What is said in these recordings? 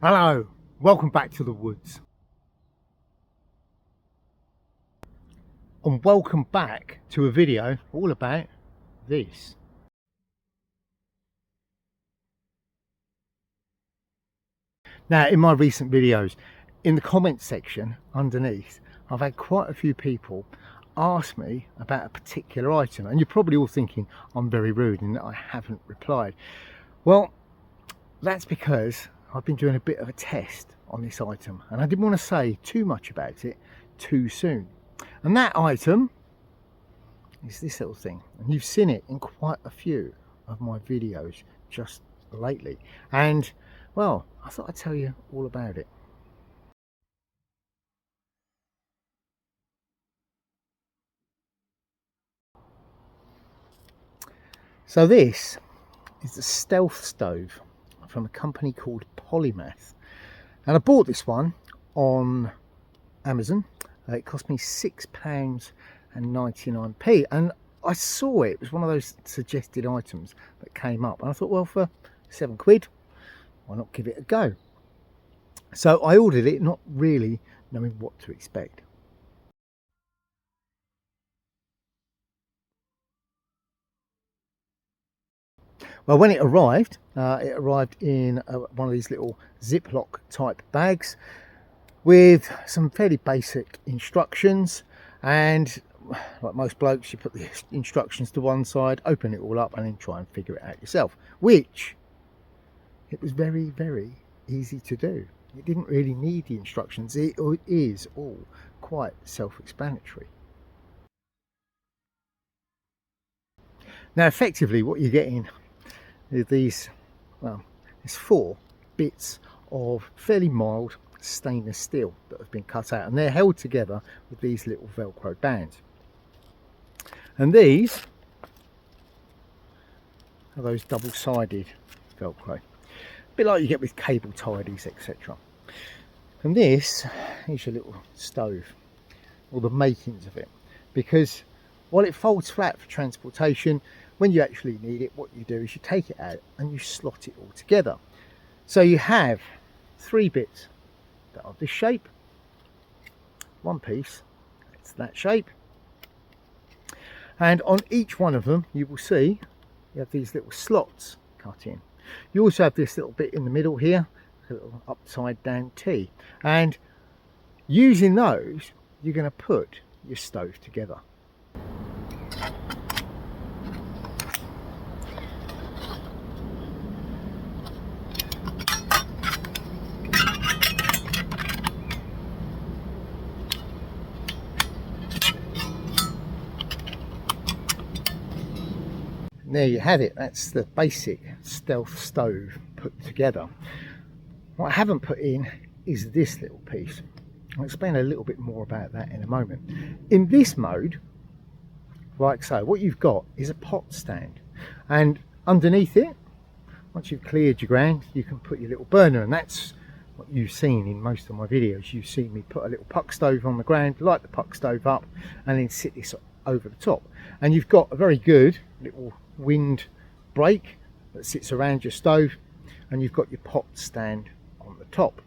Hello, welcome back to the woods. And welcome back to a video all about this. Now, in my recent videos, in the comments section underneath, I've had quite a few people ask me about a particular item, and you're probably all thinking I'm very rude and that I haven't replied. Well, that's because I've been doing a bit of a test on this item and I didn't want to say too much about it too soon. And that item is this little thing, and you've seen it in quite a few of my videos just lately, and well, I thought I'd tell you all about it. So this is the stealth stove from a company called Polymath, and I bought this one on Amazon. It cost me £6.99, and I saw it was one of those suggested items that came up, and I thought, well, for £7, why not give it a go? So I ordered it, not really knowing what to expect. Well, when it arrived in one of these little Ziploc type bags with some fairly basic instructions, and like most blokes, you put the instructions to one side, open it all up and then try and figure it out yourself, which it was very, very easy to do. It didn't really need the instructions. It is all quite self-explanatory. Now, effectively what you're getting is these, well, there's 4 bits of fairly mild stainless steel that have been cut out, and they're held together with these little Velcro bands. And these are those double-sided Velcro, a bit like you get with cable tidies, etc. And this is your little stove, or the makings of it, because while it folds flat for transportation, when you actually need it, what you do is you take it out and you slot it all together. So you have 3 bits that are this shape, one piece that's that shape, and on each one of them you will see you have these little slots cut in. You also have this little bit in the middle here, a little upside down T, and using those you're going to put your stove together. There you have it. That's the basic stealth stove put together. What I haven't put in is this little piece. I'll explain a little bit more about that in a moment. In this mode, like so, what you've got is a pot stand, and underneath it, once you've cleared your ground, you can put your little burner, and that's what you've seen in most of my videos. You've seen me put a little puck stove on the ground, light the puck stove up, and then sit this over the top, and you've got a very good little wind break that sits around your stove, and you've got your pot stand on the top.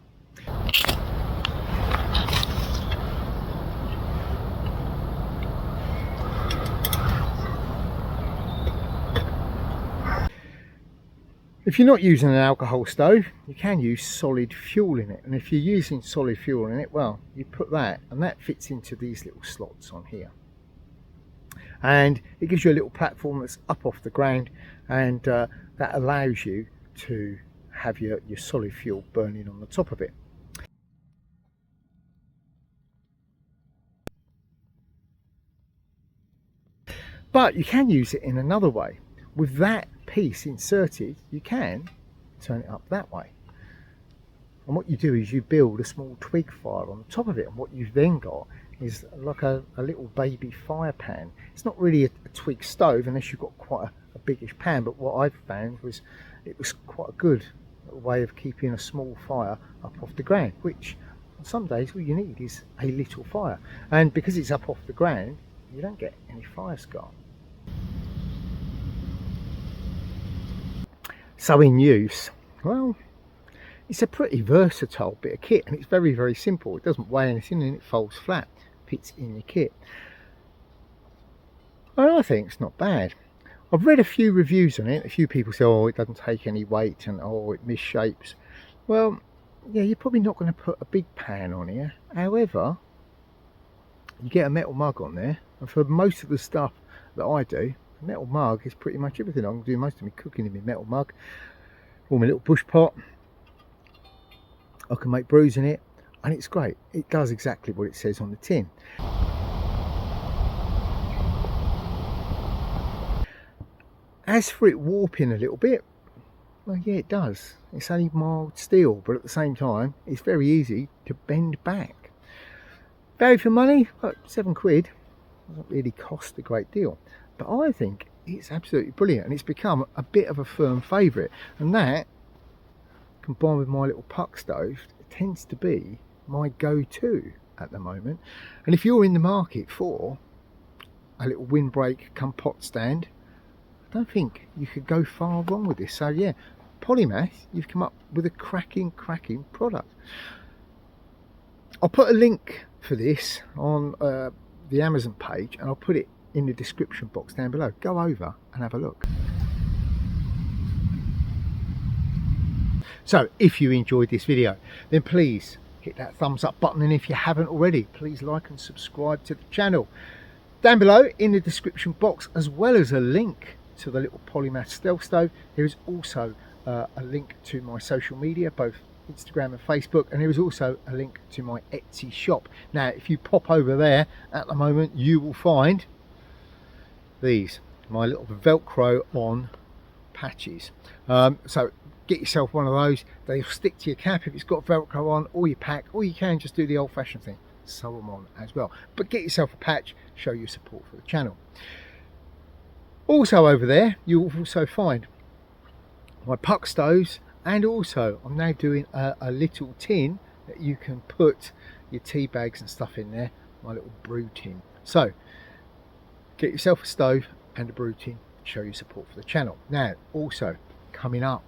If you're not using an alcohol stove, you can use solid fuel in it, and if you're using solid fuel in it, well, you put that, and that fits into these little slots on here, and it gives you a little platform that's up off the ground, and that allows you to have your solid fuel burning on the top of it. But you can use it in another way. With that piece inserted, you can turn it up that way, and what you do is you build a small twig fire on the top of it, and what you've then got is like a little baby fire pan. It's not really a twig stove unless you've got quite a biggish pan, but what I've found was it was quite a good way of keeping a small fire up off the ground, which on some days all you need is a little fire, and because it's up off the ground you don't get any fire scar. So in use, well, It's a pretty versatile bit of kit, and it's very, very simple. It doesn't weigh anything and it folds flat, fits in your kit. And I think it's not bad. I've read a few reviews on it. A few people say, oh, it doesn't take any weight and oh, it misshapes. Well, yeah, you're probably not going to put a big pan on here. However, you get a metal mug on there, and for most of the stuff that I do, a metal mug is pretty much everything. I can do most of my cooking in my metal mug, or my little bush pot. I can make brews in it, and it's great. It does exactly what it says on the tin. As for it warping a little bit, well, yeah, it does. It's only mild steel, but at the same time, it's very easy to bend back. Value for money, like £7. Doesn't really cost a great deal, but I think it's absolutely brilliant, and it's become a bit of a firm favourite. And that, combined with my little puck stove, it tends to be my go-to at the moment. And if you're in the market for a little windbreak come pot stand, I don't think you could go far wrong with this. So yeah, Polymath, you've come up with a cracking product. I'll put a link for this on the Amazon page, and I'll put it in the description box down below. Go over and have a look. So if you enjoyed this video, then please hit that thumbs up button, and if you haven't already, please like and subscribe to the channel. Down below in the description box, as well as a link to the little Polymath stealth stove, there is also a link to my social media, both Instagram and Facebook, and there is also a link to my Etsy shop. Now if you pop over there at the moment, you will find these, my little Velcro on patches. So get yourself one of those. They'll stick to your cap if it's got Velcro on, or your pack, or you can just do the old-fashioned thing, sew them on as well. But get yourself a patch, show your support for the channel. Also over there, you'll also find my puck stoves, and also I'm now doing a little tin that you can put your tea bags and stuff in there, my little brew tin. So get yourself a stove and a brew tin, show your support for the channel. Now also coming up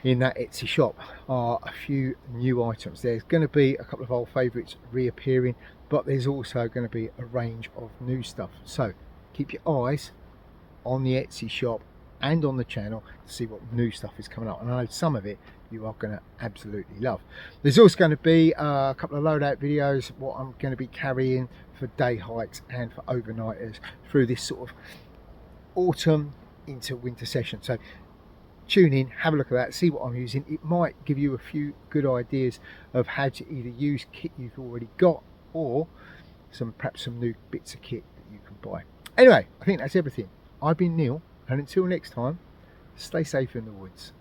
in that Etsy shop are a few new items. There's going to be a couple of old favourites reappearing, but there's also going to be a range of new stuff. So keep your eyes on the Etsy shop and on the channel to see what new stuff is coming up, and I know some of it you are going to absolutely love. There's also going to be a couple of loadout videos, what I'm going to be carrying for day hikes and for overnighters through this sort of autumn into winter session. So tune in, have a look at that, see what I'm using. It might give you a few good ideas of how to either use kit you've already got, or perhaps some new bits of kit that you can buy. Anyway, I think that's everything. I've been Neil, and until next time, stay safe in the woods.